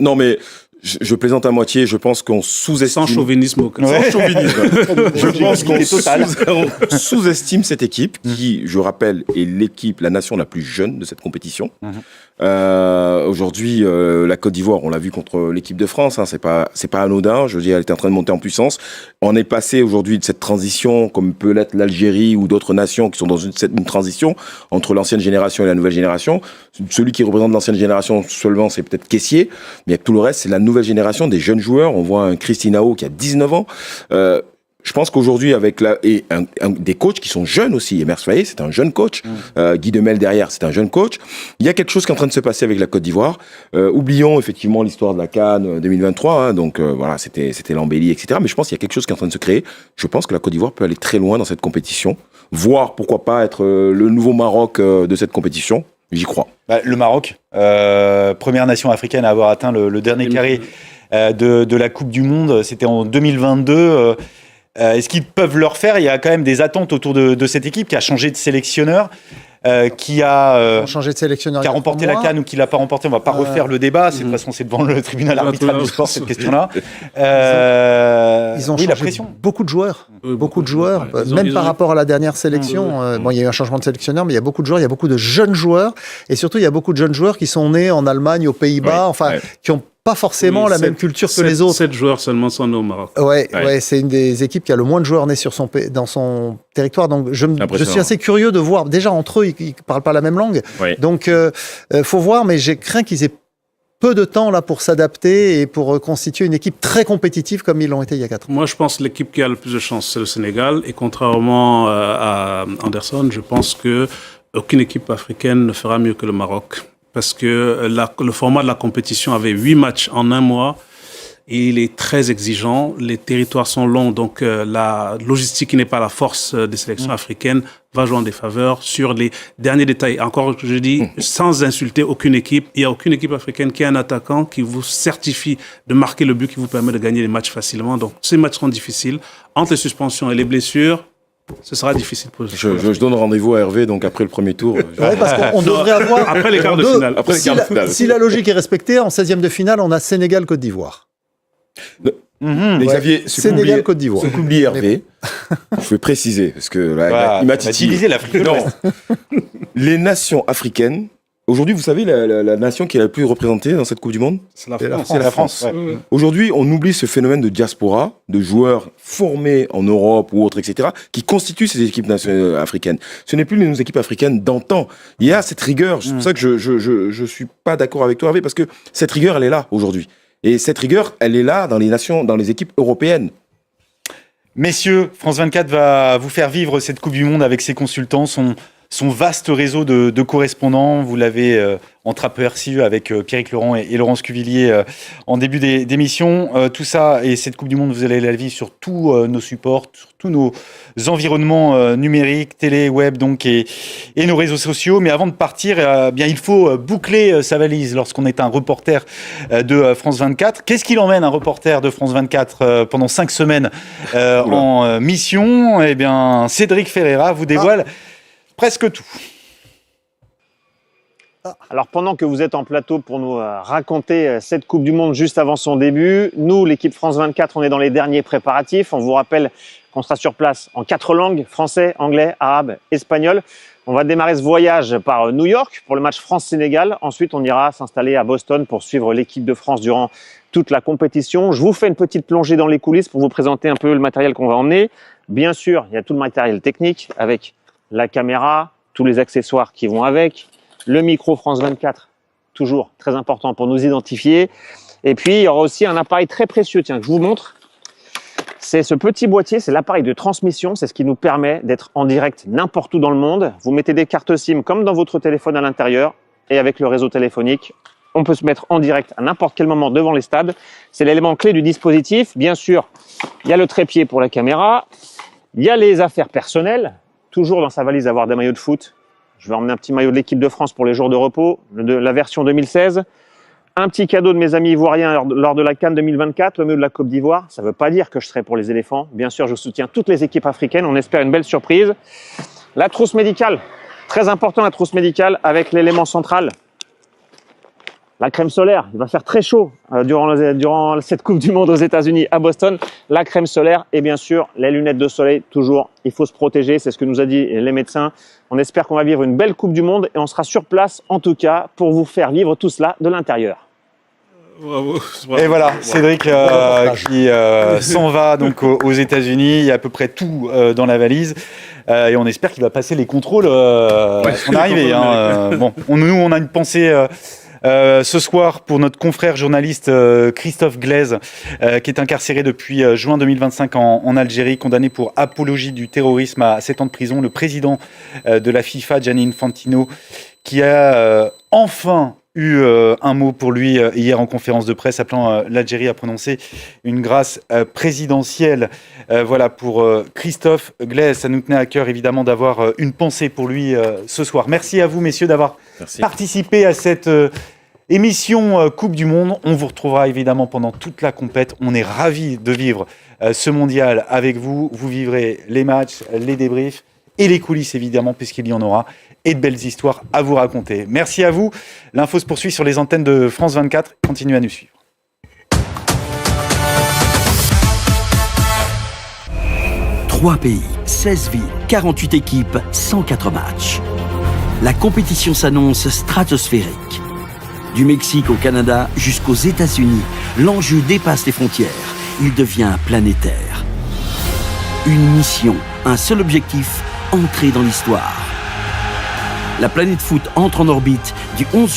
Non, mais je plaisante à moitié. Je pense qu'on sous-estime. Sans chauvinisme. Sans chauvinisme. Je pense qu'on sous-estime cette équipe qui, je rappelle, est la nation la plus jeune de cette compétition. Aujourd'hui, la Côte d'Ivoire, on l'a vu contre l'équipe de France, c'est pas anodin. Je veux dire, elle est en train de monter en puissance. On est passé aujourd'hui de cette transition, comme peut l'être l'Algérie ou d'autres nations qui sont dans une transition entre l'ancienne génération et la nouvelle génération. Celui qui représente l'ancienne génération seulement, c'est peut-être Kessié, mais tout le reste, c'est la nouvelle génération des jeunes joueurs. On voit un Christinao qui a 19 ans. Je pense qu'aujourd'hui, avec des coachs qui sont jeunes aussi, Emerse Faé, c'est un jeune coach, Guy Demel derrière, c'est un jeune coach. Il y a quelque chose qui est en train de se passer avec la Côte d'Ivoire. Oublions effectivement l'histoire de la CAN 2023, donc voilà, c'était l'embellie, etc. Mais je pense qu'il y a quelque chose qui est en train de se créer. Je pense que la Côte d'Ivoire peut aller très loin dans cette compétition, voire pourquoi pas être le nouveau Maroc de cette compétition. J'y crois. Le Maroc, première nation africaine à avoir atteint le dernier carré de la Coupe du Monde, c'était en 2022. Est-ce qu'ils peuvent le refaire ? Il y a quand même des attentes autour de cette équipe qui a changé de sélectionneur, qui a remporté la CAN ou qui ne l'a pas remporté. On ne va pas refaire le débat. De toute façon, c'est devant le tribunal arbitral du sport, cette question-là. Ils ont changé beaucoup de joueurs. Même par rapport à la dernière sélection. Il y a eu un changement de sélectionneur, mais il y a beaucoup de joueurs. Il y a beaucoup de jeunes joueurs. Et surtout, il y a beaucoup de jeunes joueurs qui sont nés en Allemagne, aux Pays-Bas, qui ont pas forcément la même culture que les autres. 7 joueurs seulement sont nés au Maroc. Ouais, c'est une des équipes qui a le moins de joueurs nés dans son territoire. Donc, je suis assez curieux de voir. Déjà, entre eux, ils parlent pas la même langue. Ouais. Donc, faut voir, mais j'ai craint qu'ils aient peu de temps là pour s'adapter et pour constituer une équipe très compétitive comme ils l'ont été il y a 4 ans. Moi, je pense que l'équipe qui a le plus de chance, c'est le Sénégal. Et contrairement à Anderson, je pense qu'aucune équipe africaine ne fera mieux que le Maroc. Parce que le format de la compétition avait 8 matchs en un mois et il est très exigeant. Les territoires sont longs, donc la logistique qui n'est pas la force des sélections africaines va jouer en défaveur sur les derniers détails. Encore, je dis, sans insulter aucune équipe, il n'y a aucune équipe africaine qui a un attaquant qui vous certifie de marquer le but qui vous permet de gagner les matchs facilement. Donc, ces matchs seront difficiles. Entre les suspensions et les blessures, ce sera difficile pour je donne rendez-vous à Hervé, donc après le premier tour. Parce qu'on devrait avoir... Après les quarts de finale. Si la logique est respectée, en 16e de finale, on a Sénégal-Côte d'Ivoire. Xavier, Sénégal-Côte d'Ivoire. Ce qu'oublie Hervé, je vais préciser, parce que là, il m'a titillé. Les nations africaines, aujourd'hui, vous savez, la nation qui est la plus représentée dans cette Coupe du Monde, c'est la France. C'est la France. Aujourd'hui, on oublie ce phénomène de diaspora, de joueurs formés en Europe ou autres, etc., qui constituent ces équipes africaines. Ce n'est plus nos équipes africaines d'antan. Il y a cette rigueur. C'est pour ça que je suis pas d'accord avec toi, Hervé, parce que cette rigueur, elle est là aujourd'hui. Et cette rigueur, elle est là dans les nations, dans les équipes européennes. Messieurs, France 24 va vous faire vivre cette Coupe du Monde avec ses consultants, son vaste réseau de correspondants. Vous l'avez entreaperçu avec Pierrick Laurent et Laurence Cuvillier en début d'émission. Tout ça et cette Coupe du Monde, vous allez la vivre sur tous nos supports, sur tous nos environnements numériques, télé, web donc, et nos réseaux sociaux. Mais avant de partir, il faut boucler sa valise lorsqu'on est un reporter de France 24. Qu'est-ce qu'il emmène un reporter de France 24 pendant 5 semaines en mission ? Eh bien, Cédric Ferreira vous dévoile presque tout. Alors pendant que vous êtes en plateau pour nous raconter cette Coupe du Monde juste avant son début, nous, l'équipe France 24, on est dans les derniers préparatifs. On vous rappelle qu'on sera sur place en 4 langues, français, anglais, arabe, espagnol. On va démarrer ce voyage par New York pour le match France-Sénégal. Ensuite, on ira s'installer à Boston pour suivre l'équipe de France durant toute la compétition. Je vous fais une petite plongée dans les coulisses pour vous présenter un peu le matériel qu'on va emmener. Bien sûr, il y a tout le matériel technique avec la caméra, tous les accessoires qui vont avec, le micro France 24, toujours très important pour nous identifier. Et puis, il y aura aussi un appareil très précieux, tiens, que je vous montre. C'est ce petit boîtier, c'est l'appareil de transmission, c'est ce qui nous permet d'être en direct n'importe où dans le monde. Vous mettez des cartes SIM comme dans votre téléphone à l'intérieur, et avec le réseau téléphonique, on peut se mettre en direct à n'importe quel moment devant les stades. C'est l'élément clé du dispositif. Bien sûr, il y a le trépied pour la caméra, il y a les affaires personnelles, toujours dans sa valise avoir des maillots de foot. Je vais emmener un petit maillot de l'équipe de France pour les jours de repos, de la version 2016. Un petit cadeau de mes amis ivoiriens lors de la CAN 2024, le maillot de la Côte d'Ivoire. Ça ne veut pas dire que je serai pour les éléphants. Bien sûr, je soutiens toutes les équipes africaines. On espère une belle surprise. La trousse médicale, très important la trousse médicale avec l'élément central. La crème solaire, il va faire très chaud durant cette Coupe du Monde aux États-Unis à Boston. La crème solaire et bien sûr les lunettes de soleil, toujours, il faut se protéger, c'est ce que nous a dit les médecins. On espère qu'on va vivre une belle Coupe du Monde et on sera sur place en tout cas pour vous faire vivre tout cela de l'intérieur. Bravo. Et voilà, Cédric qui s'en va donc aux États-Unis. Il y a à peu près tout dans la valise. Et on espère qu'il va passer les contrôles à son arrivée. Bon, nous, on a une pensée ce soir pour notre confrère journaliste Christophe Glaise, qui est incarcéré depuis juin 2025 en Algérie, condamné pour apologie du terrorisme à 7 ans de prison. Le président de la FIFA, Gianni Infantino, qui a enfin eu un mot pour lui hier en conférence de presse, appelant l'Algérie à prononcer une grâce présidentielle. Voilà pour Christophe Glaise. Ça nous tenait à cœur évidemment d'avoir une pensée pour lui ce soir. Merci à vous messieurs d'avoir participé à cette émission Coupe du Monde. On vous retrouvera évidemment pendant toute la compète. On est ravis de vivre ce mondial avec vous. Vous vivrez les matchs, les débriefs et les coulisses évidemment, puisqu'il y en aura, et de belles histoires à vous raconter. Merci à vous. L'info se poursuit sur les antennes de France 24. Continuez à nous suivre. Trois pays, 16 villes, 48 équipes, 104 matchs. La compétition s'annonce stratosphérique. Du Mexique au Canada jusqu'aux États-Unis, l'enjeu dépasse les frontières. Il devient planétaire. Une mission, un seul objectif, entrer dans l'histoire. La planète foot entre en orbite du 11